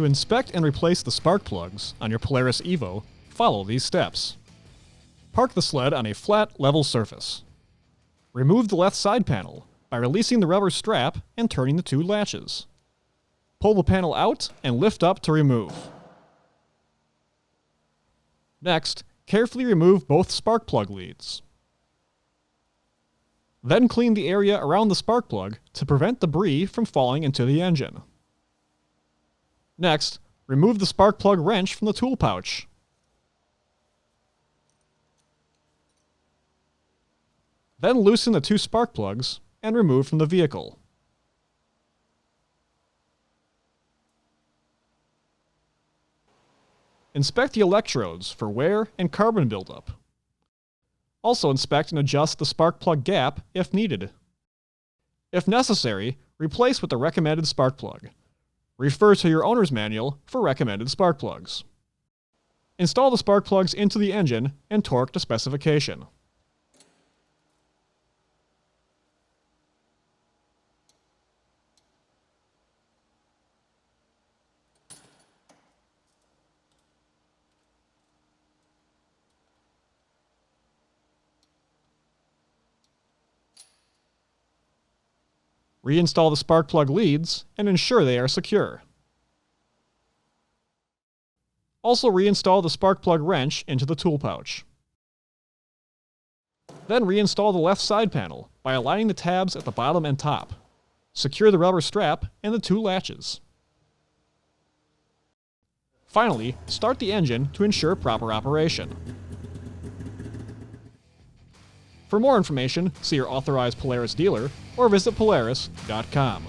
To inspect and replace the spark plugs on your Polaris EVO, follow these steps. Park the sled on a flat, level surface. Remove the left side panel by releasing the rubber strap and turning the two latches. Pull the panel out and lift up to remove. Next, carefully remove both spark plug leads. Then clean the area around the spark plug to prevent debris from falling into the engine. Next, remove the spark plug wrench from the tool pouch. Then loosen the two spark plugs and remove from the vehicle. Inspect the electrodes for wear and carbon buildup. Also inspect and adjust the spark plug gap if needed. If necessary, replace with the recommended spark plug. Refer to your owner's manual for recommended spark plugs. Install the spark plugs into the engine and torque to specification. Reinstall the spark plug leads and ensure they are secure. Also reinstall the spark plug wrench into the tool pouch. Then reinstall the left side panel by aligning the tabs at the bottom and top. Secure the rubber strap and the two latches. Finally, start the engine to ensure proper operation. For more information, see your authorized Polaris dealer or visit Polaris.com.